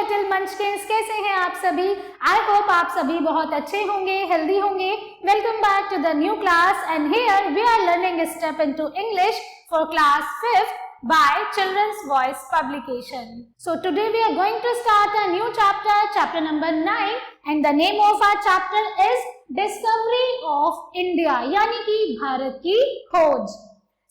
Little मंचकिंस, कैसे हैं आप सभी? आई होप आप सभी बहुत अच्छे होंगे, हेल्दी होंगे। Welcome back to the new class and here we are learning step into English for class 5th by Children's Voice Publication. So today we are going to start a new chapter, chapter number 9, and the name of our chapter is Discovery of India, यानी कि भारत की खोज।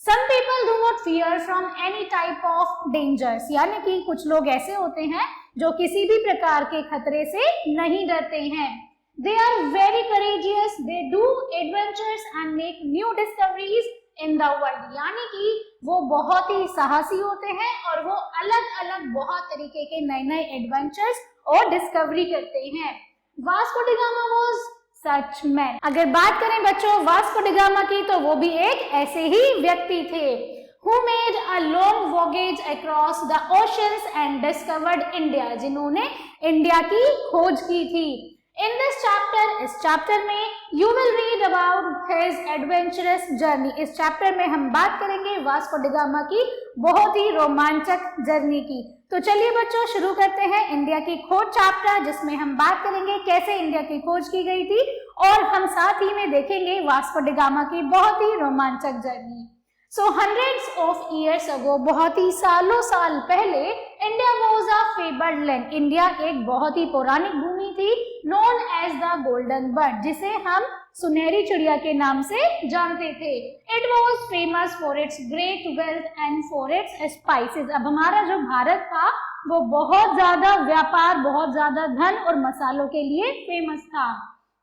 Some people do not fear from any type of dangers, यानी कि कुछ लोग ऐसे होते हैं जो किसी भी प्रकार के खतरे से नहीं डरते हैं। They are very courageous, they do adventures and make new discoveries in the world, यानी कि वो बहुत ही साहसी होते हैं और वो अलग अलग बहुत तरीके के नए नए एडवेंचर्स और डिस्कवरी करते हैं। Vasco D gamma was such man. अगर बात करें बच्चों वास्को डी गामा की, तो वो भी एक ऐसे ही व्यक्ति थे who made a long voyage across the oceans and discovered India, जिन्होंने इंडिया की खोज की थी। In this chapter, इस चैप्टर में you will read about his adventurous journey। इस चैप्टर में हम बात करेंगे वास्को डी गामा की बहुत ही रोमांचक जर्नी की। तो चलिए बच्चों शुरू करते हैं इंडिया की खोज चैप्टर, जिसमें हम बात करेंगे कैसे इंडिया की खोज की गई थी और हम साथ ही में देखेंगे वास्को डी गामा की बहुत ही रोमांचक journey. So hundreds of years ago, बहुत ही सालों साल पहले, India was a fabled land। India एक बहुत ही पौराणिक भूमि थी, known as the golden bird, जिसे हम सुनहरी चिड़िया के नाम से जानते थे। It was famous for its great wealth and for its spices। अब हमारा जो भारत था वो बहुत ज्यादा व्यापार, बहुत ज्यादा धन और मसालों के लिए फेमस था।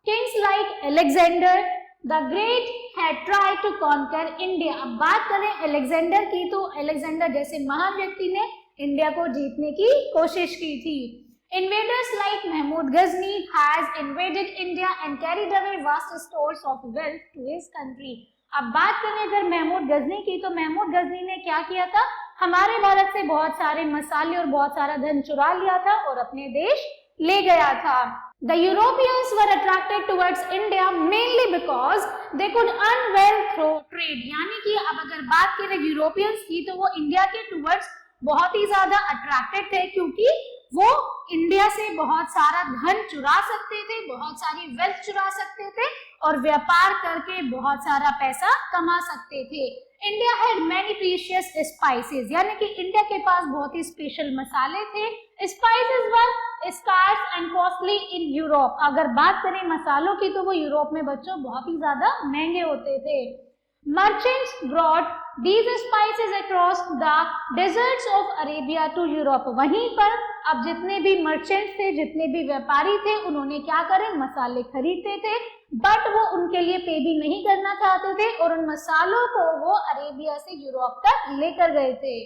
Kings like Alexander The Great had tried to conquer India। अब बात करें अलेक्जेंडर की, तो अलेक्जेंडर जैसे महान व्यक्ति ने इंडिया को जीतने की कोशिश की थी। Invaders like Mahmud Ghazni has invaded India and carried away vast stores of wealth to his country। अब बात करें अगर महमूद गजनी की, तो महमूद गजनी ने क्या किया था? हमारे भारत से बहुत सारे मसाले और बहुत सारा धन चुरा लिया था और अपने देश ले गया था। The Europeans were attracted towards India mainly because they could earn wealth through trade। यानी कि अब अगर बात करें यूरोपियंस की, तो वो इंडिया के टुवर्ड्स बहुत ही ज्यादा अट्रैक्टेड थे, क्योंकि वो इंडिया से बहुत सारा धन चुरा सकते थे, बहुत सारी वेल्थ चुरा सकते थे और व्यापार करके बहुत सारा पैसा कमा सकते थे। India had many precious spices, यानी कि इंडिया के पास बहुत ही स्पेशल मसाले थे। Spices were scarce and costly in Europe. अगर बात करें मसालों की, तो वो यूरोप में बच्चों बहुत ही ज्यादा महंगे होते थे। Merchants brought these spices across the deserts of Arabia to Europe। वहीं पर अब जितने भी मर्चेंट्स थे, जितने भी व्यापारी थे, उन्होंने क्या करे? मसाले खरीदते थे, बट वो उनके लिए पे भी नहीं करना चाहते थे और उन मसालों को वो अरेबिया से यूरोप तक लेकर गए थे।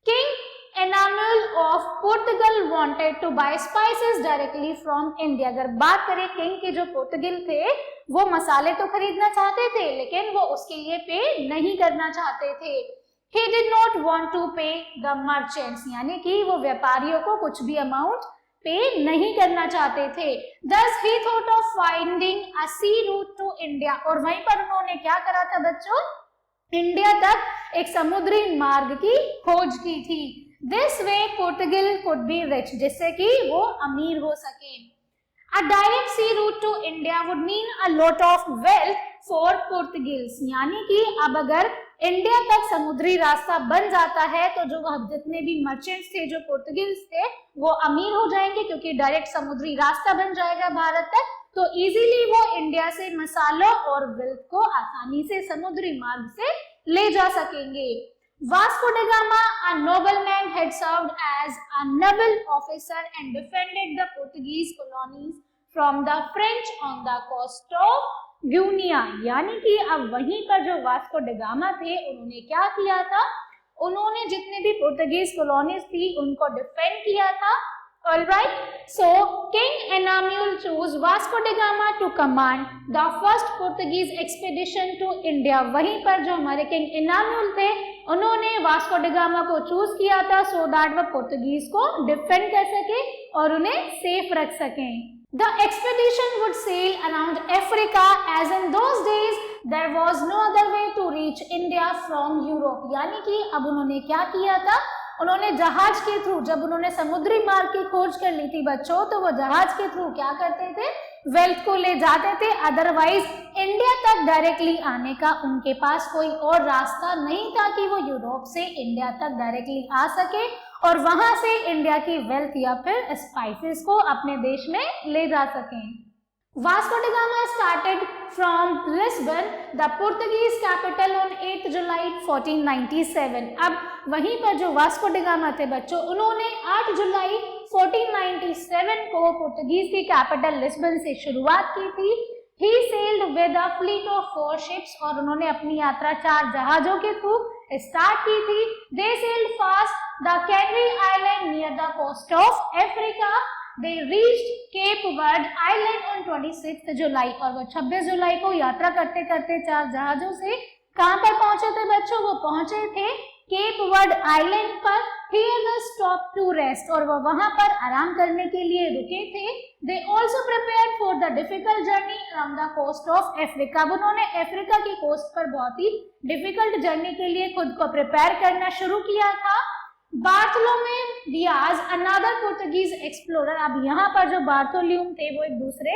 King Emanuel of Portugal wanted to buy spices directly from India. अगर बात करें किंग के जो पोर्टुगल थे, वो मसाले तो खरीदना चाहते थे, लेकिन वो उसके लिए पे नहीं करना चाहते थे। He did not want to pay the merchants, यानी कि वो व्यापारियों को कुछ भी अमाउंट पे नहीं करना चाहते थे। Thus he thought of finding a sea route to India। और वहीं पर उन्होंने क्या करा था बच्चों? इंडिया तक एक समुद्री मार्ग की खोज की थी। This way Portugal could be rich, जिससे कि वो अमीर हो सके। A direct sea route to India would mean a lot of wealth for Portuguese। यानी कि अब अगर इंडिया तक समुद्री रास्ता बन जाता है, तो जो जितने भी मर्चेंट्स थे, जो पोर्टुगीज थे, वो अमीर हो जाएंगे, क्योंकि डायरेक्ट समुद्री रास्ता बन जाएगा भारत तक, तो इजीली वो इंडिया से मसालों और वेल्थ को आसानी से समुद्री मार्ग से ले जा सकेंगे। Vasco da Gama, a nobleman, had served as a naval officer and defended the Portuguese colonies from the French on the coast of Guinea। यानी कि अब वहीं पर जो वास्को डी गामा थे, उन्होंने क्या किया था? उन्होंने जितने भी पोर्टुगीज कॉलोनीज थी उनको डिफेंड किया था। Alright, so King Enamuel chose Vasco da Gama to command the first Portuguese expedition to India। वहीं पर जो हमारे किंग एनाम्यूल थे, उन्होंने वास्को डी गामा को चूज किया था सो दैट वह पोर्टुगीज को डिफेंड कर सके और उन्हें सेफ रख सकें। The expedition would sail around Africa as in those days there was no other way to reach India from Europe। यानी कि अब उन्होंने क्या किया था? उन्होंने जहाज के थ्रू, जब उन्होंने समुद्री मार्ग की खोज कर ली थी बच्चों, तो वो जहाज के थ्रू क्या करते थे, वेल्थ को ले जाते थे। अदरवाइज इंडिया तक डायरेक्टली आने का उनके पास कोई और रास्ता नहीं था कि वो यूरोप से इंडिया तक डायरेक्टली आ सके और वहां से इंडिया की वेल्थ या फिर स्पाइसेस को अपने देश में ले जा सकें। Vasco da Gama started from Lisbon, the Portuguese capital, on 8 जुलाई 1497। अब वहीं पर जो वास्को डी गामा थे बच्चों, उन्होंने 8 जुलाई 1497 को पुर्तगीज की कैपिटल लिस्बन से शुरुआत की थी। He sailed with a fleet of 4 ships, और उन्होंने अपनी यात्रा 4 जहाजों के थ्रू स्टार्ट की थी। They sailed fast the Canary Island near the coast of Africa. They reached Cape Verde Island on 26 जुलाई, और वो 26 जुलाई को यात्रा करते करते 4 जहाजों से कहां पर पहुंचे थे बच्चों, वो पहुंचे थे केप वर्ड आइलैंड पर। Here they stopped to rest, और वो वहां पर आराम करने के लिए रुके थे। They also prepared for the difficult journey along the coast of Africa। अब उन्होंने अफ्रीका की कोस्ट पर बहुत ही डिफिकल्ट जर्नी के लिए खुद को प्रिपेयर करना शुरू किया था। बार्थोलोमे डियाज, अनदर पुर्तगीज एक्सप्लोरर, अब यहाँ पर जो बार्थोल्यूम थे वो एक दूसरे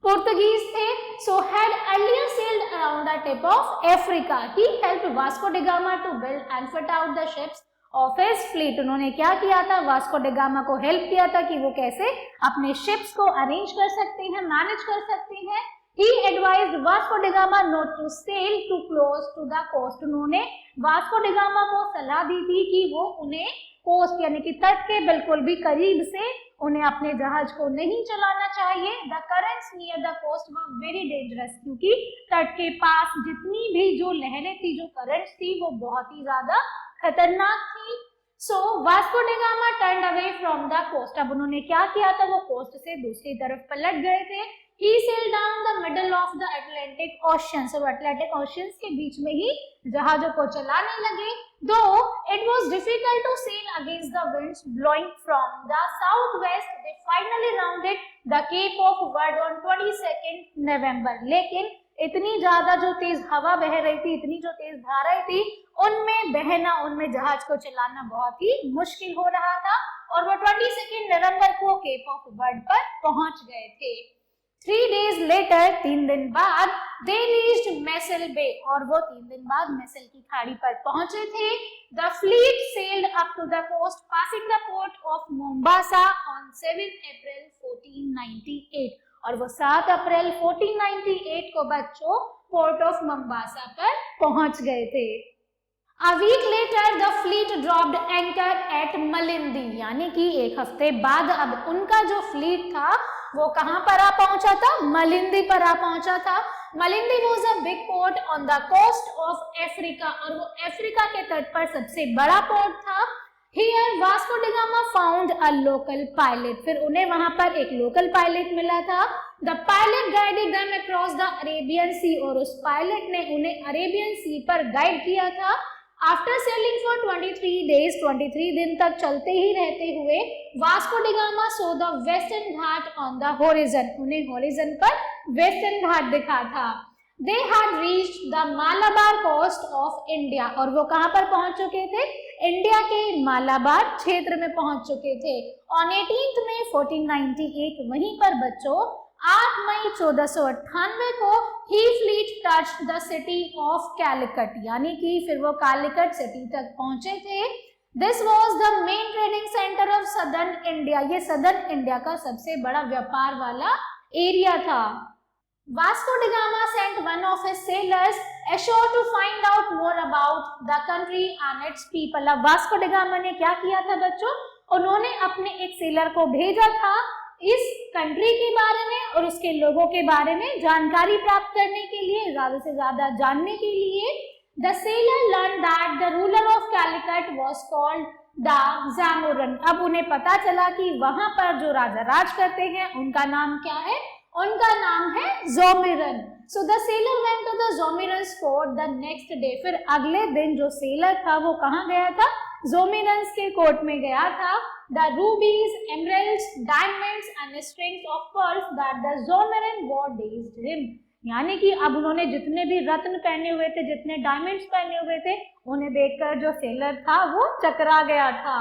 पुर्तगीज थे। So had earlier sailed around the tip of Africa. He helped Vasco D gamma two build and fit out the ships of his fleet. उन्होंने क्या किया था, वास्को डी गामा को हेल्प किया था कि वो कैसे अपने शिप्स को अरेंज कर सकते हैं, मैनेज कर सकते हैं। He advised Vasco da Gama not to sail too close to the coast। उन्होंने वास्को डी गामा को सलाह दी थी कि वो उन्हें कोस्ट यानी कि तट के बिल्कुल भी करीब से उन्हें अपने जहाज को नहीं चलाना चाहिए। The currents near the coast were very dangerous, क्योंकि तट के पास जितनी भी जो लहरें थी, जो करंट्स थी, वो बहुत ही ज्यादा खतरनाक थी। So Vasco da Gama turned away from the coast। अब उन्होंने क्या किया था, वो कोस्ट से दूसरी तरफ पलट गए थे। He sailed down the middle of the Atlantic Ocean। So Atlantic Oceans के बीच में ही जहाजों को चलाने लगे। Though it was difficult to sail against the winds blowing from the southwest, they finally rounded the Cape of Verde on 22 November। लेकिन इतनी ज्यादा जो तेज हवा बह रही थी, इतनी जो तेज धाराएं थी, उनमें बहना, उनमें जहाज को चलाना बहुत ही मुश्किल हो रहा था, और वो 22 नवंबर को केप ऑफ वर्ड पर पहुंच गए थे। 3 days later, 3 दिन बाद, they reached Messel Bay, और वो 3 दिन बाद मेसेल की खाड़ी पर पहुंचे थे। The fleet sailed up to the coast, passing the port of Mombasa on 7 April 1498, और वो 7 अप्रैल 1498 को बच्चों पोर्ट ऑफ मोम्बासा पर पहुंच गए थे। A week later, the fleet dropped anchor at Malindi, यानी कि एक हफ्ते बाद अब उनका जो फ्लीट था वो कहां पर आ पहुंचा था, मलिंदी पर आ पहुंचा था। मलिंदी was a big port on the coast of Africa, और वो अफ्रीका के तट पर सबसे बड़ा पोर्ट था। Here Vasco da Gama found a local pilot। फिर उन्हें वहां पर एक लोकल पायलट मिला था। The pilot guided them across the Arabian Sea, और उस पायलट ने उन्हें अरेबियन सी पर गाइड किया था। After sailing for 23 days, 23 दिन तक चलते ही रहते हुए, Vasco D gamma saw the western Ghat on the horizon। उन्हें होरिजन पर वेस्टर्न घाट दिखा था। They had reached the Malabar coast of India, और वो कहां पर पहुंच चुके थे, इंडिया के मालाबार क्षेत्र में पहुंच चुके थे। On 18 मई 1498, वहीं पर बच्चों 8 मई 1498 को ही fleet touch the city of Calicut, यानी कि फिर वो कालिकट सिटी तक पहुंचे थे। This was the main trading centre of southern India. ये सदर्न इंडिया का सबसे बड़ा व्यापार वाला एरिया था। Vasco da Gama sent one of his sailors ashore to find out more about the country and its people। अब Vasco D gamma ने क्या किया था बच्चों, उन्होंने अपने एक सेलर को भेजा था इस कंट्री के बारे में और उसके लोगों के बारे में जानकारी प्राप्त करने के लिए, ज्यादा से ज्यादा जानने के लिए। The sailor learned that the ruler of Calicut was called the Zamorin। अब उन्हें पता चला कि वहां पर जो राजा राज करते हैं उनका नाम क्या है, उनका नाम है जोमिरन। So the sailor went to the Zomiran's court the next day। फिर अगले दिन जो सेलर था वो कहाँ गया था, जोमिरन्स के कोर्ट में गया था। The rubies, emeralds, diamonds and strings of pearls that the Zomiran wore dazed him। यानी कि अब उन्होंने जितने भी रत्न पहने हुए थे, जितने डायमंड्स पहने हुए थे, उन्हें देखकर जो सेलर था वो चकरा गया था।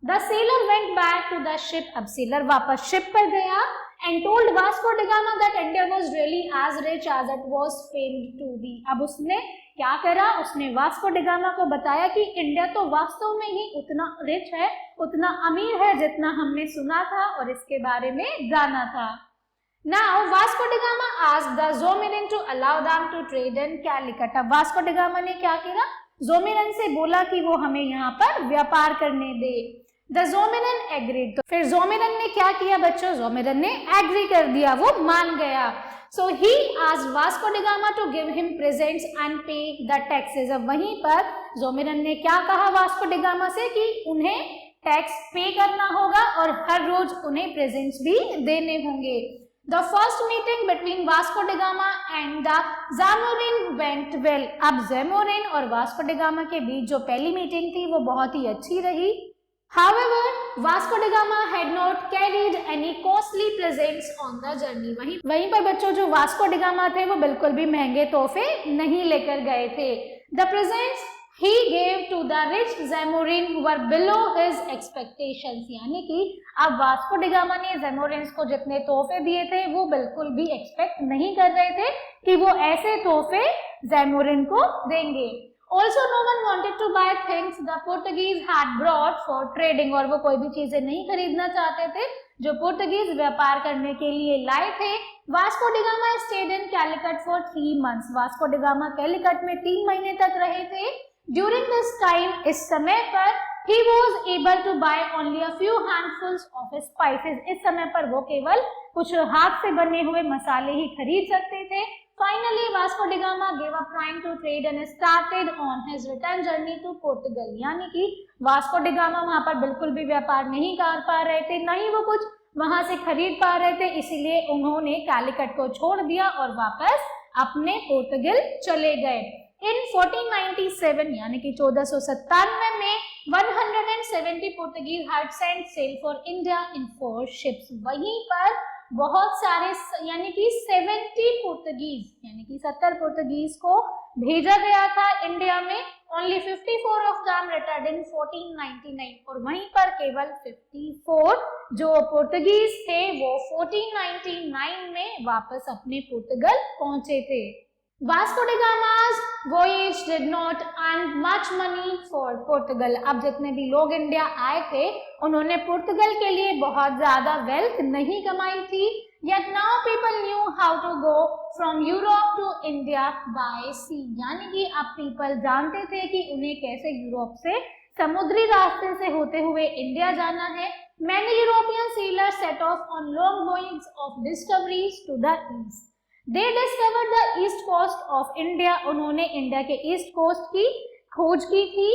The sailor went back to the ship, अब सेलर वापस शिप पर गया and told Vasco da Gama that India was really as rich as it was famed to be. अब उसने क्या करा, उसने वास्को डा गामा को बताया कि इंडिया तो वास्तव में ही उतना रिच है, उतना अमीर है जितना हमने सुना था और इसके बारे में जाना था। Now Vasco da Gama asked the Zomiran to allow them to trade in Calicut. अब वास्को डा गामा ने क्या किया, जोमिरन से बोला कि वो हमें यहाँ पर व्यापार करने दे। The Zomiran agreed. तो फिर जोमिरन ने क्या किया बच्चों, जोमिरन ने एग्री कर दिया, वो मान गया। So he asked Vasco da Gama to give him presents and pay the taxes. अब वहीं पर जोमिरन ने क्या कहा वास्को डा गामा से कि उन्हें टैक्स पे करना होगा और हर रोज उन्हें प्रेजेंट्स भी देने होंगे। The first meeting between Vasco da Gama and the Zamorin went well. अब ज़ैमोरिन और वास्को डा गामा के बीच जो पहली मीटिंग थी वो बहुत ही अच्छी रही। However, Vasco da Gama had not carried any costly presents on the journey. वहीं पर बच्चों जो वास्को डा गामा थे वो बिल्कुल भी महंगे तोहफे नहीं लेकर गए थे। The presents he gave to the rich Zamorin were below his expectations. यानी कि अब वास्को डा गामा ने ज़ैमोरिन्स को जितने तोहफे दिए थे वो बिल्कुल भी एक्सपेक्ट नहीं कर रहे थे कि वो ऐसे तोहफे ज़ैमोरिन को देंगे। Also no one wanted to buy things the Portuguese had brought for trading. और वो कोई भी चीजें नहीं खरीदना चाहते थे जो पुर्तगीज व्यापार करने के लिए लाए थे। Vasco da gamma stayed in Calicut for 3 months. Vasco da gamma Calicut में 3 महीने तक रहे थे। During this time, इस समय पर he was able to buy only a few handfuls of spices. इस समय पर वो केवल कुछ हाथ से बने हुए मसाले ही खरीद सकते थे। Finally, Vasco da Gama gave up trying to trade and started on his return journey to Portugal. यानी कि वास्को डा गामा वहाँ पर बिल्कुल भी व्यापार नहीं कर पा रहे थे, न ही वो कुछ वहाँ से खरीद पा रहे थे, इसीलिए उन्होंने कैलिकट को छोड़ दिया और वापस अपने पुर्तगाल चले गए। In 1497 यानी कि 1497 में 170 Portuguese had sent sail for India in 4 ships. वहीं पर बहुत सारे यानी कि 70 पुर्तगीज यानी कि 70 पुर्तगीज को भेजा गया था इंडिया में। ओनली 54 ऑफ देम रिटर्न्ड इन 1499 और वहीं पर केवल 54 जो पुर्तगीज थे वो 1499 में वापस अपने पुर्तगाल पहुंचे थे। वास्को डा गामा's voyage did not earn much money for Portugal. अब जितने भी लोग इंडिया आए थे उन्होंने पुर्तगाल के लिए बहुत ज्यादा वेल्थ नहीं कमाई थी। Yet now people knew how to go from Europe to India by sea. यानी कि अब people जानते थे कि उन्हें कैसे यूरोप से समुद्री रास्ते से होते हुए इंडिया जाना है। Many European sailors set off on long voyages of discoveries to the east. They discovered the east coast of India. उन्होंने इंडिया के ईस्ट कोस्ट की खोज की थी।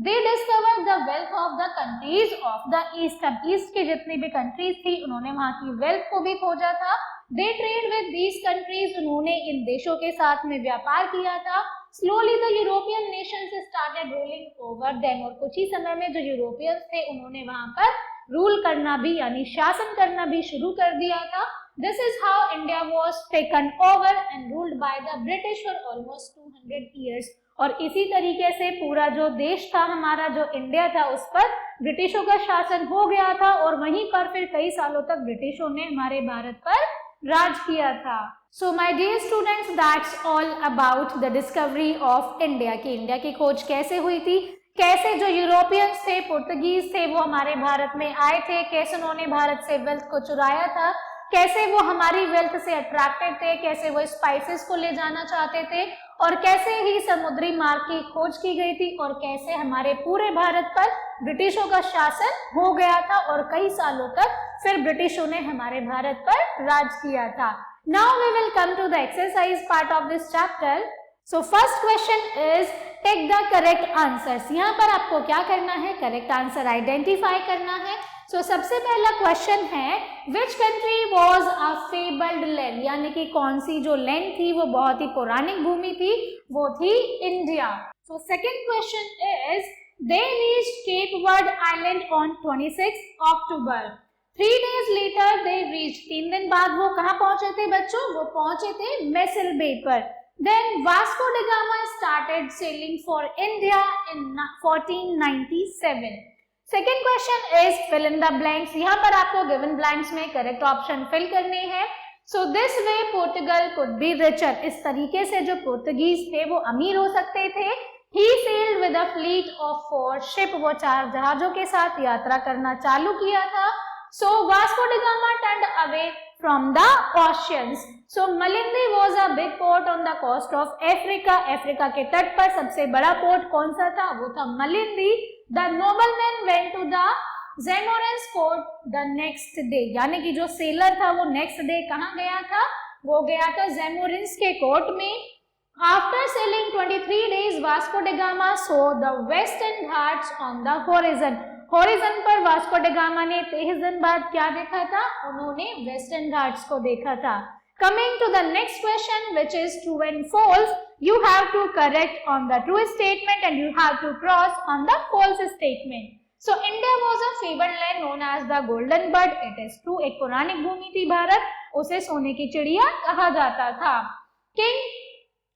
They discovered the wealth of the countries of the east. अब east के जितनी भी कंट्रीज थी उन्होंने वहाँ की वेल्थ को भी खोजा था। They trade with these countries. उन्होंने इन देशों के साथ में व्यापार किया था। Slowly the European nations started ruling over them. और कुछ ही समय में जो यूरोपियंस थे उन्होंने वहाँ पर रूल करना भी यानी शासन करना भी शुरू कर दिया था। This is how India was taken over and ruled by the British for almost 200 years. और इसी तरीके से पूरा जो देश था हमारा जो इंडिया था उस पर ब्रिटिशों का शासन हो गया था और वहीं पर फिर कई सालों तक ब्रिटिशों ने हमारे भारत पर राज किया था। So my dear students, that's all about the discovery of India कि इंडिया की खोज कैसे हुई थी, कैसे जो यूरोपियंस थे पुर्तगीज थे वो हमारे भारत में आए थे, कैसे उन्होंने भारत से वेल्थ को चुराया था, कैसे वो हमारी वेल्थ से अट्रैक्टेड थे, कैसे वो स्पाइसेस को ले जाना चाहते थे और कैसे ही समुद्री मार्ग की खोज की गई थी और कैसे हमारे पूरे भारत पर ब्रिटिशों का शासन हो गया था और कई सालों तक फिर ब्रिटिशों ने हमारे भारत पर राज किया था। Now we will come to the exercise part of this chapter. So first question is take the correct answers. यहाँ पर आपको क्या करना है, करेक्ट आंसर आइडेंटिफाई करना है। So सबसे पहला क्वेश्चन है which country was a fabled land, यानी कि कौन सी जो लैंड थी वो बहुत ही पौराणिक भूमि थी, वो थी India. So second question is they reached Cape Verde Island on 26 October. 3 days later they reached. 3 दिन बाद वो कहाँ पहुंचे थे बच्चों? वो पहुंचे थे मेसल बे पर. Then Vasco da Gama started sailing for India in 1497. Second question is fill in the blanks. यहाँ पर आपको given blanks में correct option fill करने हैं. So this way Portugal could be richer. इस तरीके से जो पोर्तुगीज थे वो अमीर हो सकते थे. He sailed with a fleet of 4 ships. वो 4 जहाजों के साथ यात्रा करना चालू किया था. So Vasco da Gama turned away from the oceans. So Malindi was a big port on the coast of Africa. Africa के तट पर सबसे बड़ा पोर्ट कौन सा था? वो था मलिंदी. The nobleman went to the Zamorins court the next day. यानी कि जो सेलर था वो नेक्स्ट डे कहाँ गया था? वो गया था Zamorins के कोर्ट में. After sailing 23 days, Vasco da Gama saw the western ghats on the horizon. Horizon पर वास्को डा गामा ने 23 दिन बाद क्या देखा था? उन्होंने वेस्टर्न घाट्स को देखा था. Coming to the next question, which is true and false, you have to correct on the true statement and you have to cross on the false statement. So India was a favored land known as the golden bird. It is true. एक पौराणिक भूमि थी भारत, उसे सोने की चिड़िया कहा जाता था. King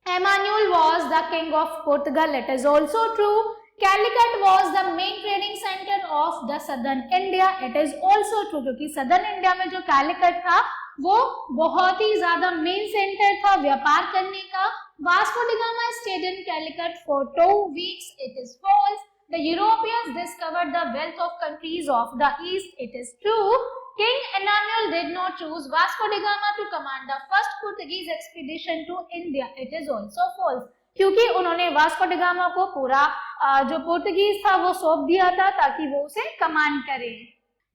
Emmanuel was the king of Portugal. It is also true. Calicut was the main trading center of the southern India. It is also true क्योंकि southern India में जो Calicut था वो बहुत ही ज्यादा मेन सेंटर था व्यापार करने का. Vasco da Gama stayed in Calicut for 2 weeks. It is false. The Europeans discovered the wealth of countries of the east. It is true. King Emmanuel did not choose Vasco da Gama to command the first Portuguese expedition to India. It is also false. क्योंकि उन्होंने Vasco da gamma को पूरा जो पोर्तुगीज था वो सौंप दिया था ताकि वो उसे कमांड करे.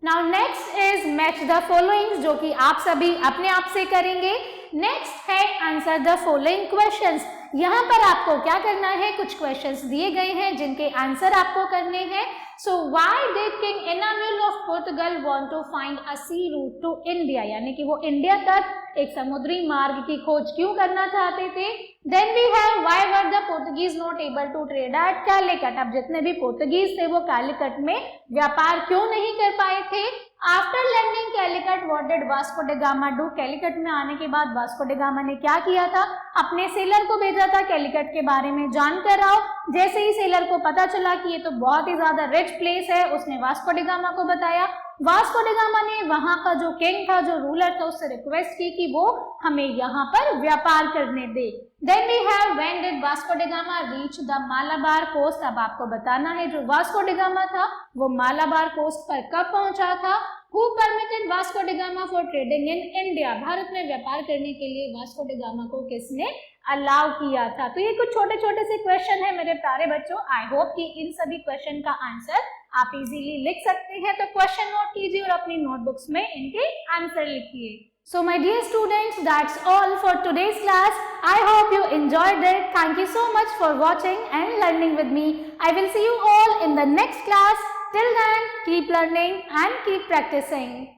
Now next is match the followings, जो कि आप सभी अपने आप से करेंगे. नेक्स्ट है आंसर द फॉलोइंग क्वेश्चंस. यहाँ पर आपको क्या करना है? कुछ क्वेश्चंस दिए गए हैं जिनके आंसर आपको करने हैं. So why did king Emmanuel of Portugal want to find a sea route to India? यानी कि वो इंडिया तक एक समुद्री मार्ग की खोज क्यों करना चाहते थे. Then we have why were the Portuguese not able to trade at Calicut? अब जितने भी पोर्तुगीज थे वो कैलिकट में व्यापार क्यों नहीं कर पाए थे. After landing Calicut what did Vasco da Gama do? Calicut में आने के बाद वास्को डा गामा ने क्या किया था? अपने सेलर को भेजा था कैलिकट के बारे में जानकर आओ. जैसे ही सेलर को पता चला कि ये तो बहुत ही ज्यादा रिच प्लेस है, उसने वास्को डा गामा को बताया. वास्को डा गामा ने वहां का जो किंग था, जो रूलर था, उससे रिक्वेस्ट की कि वो हमें यहाँ पर व्यापार करने दे. Then we have when did Vasco da Gama reach the Malabar coast? अब आपको बताना है जो वास्को डा गामा था वो मालाबार कोस्ट पर कब पहुंचा था. Who permitted Vasco da gamma for trading in India? Bharat में व्यापार करने के लिए वास्को डा गामा को किसने अलाउ किया था? तो ये कुछ छोटे छोटे से क्वेश्चन है मेरे प्यारे बच्चों. आई होप कि इन सभी क्वेश्चन का आंसर आप इजीली लिख सकते हैं. तो क्वेश्चन नोट कीजिए और अपनी नोटबुक्स में इनके आंसर लिखिए. So my dear students, that's all for today's class. I hope you enjoyed it. Thank you so much for watching and learning with me. I will see you all in the next class. Till then, keep learning and keep practicing.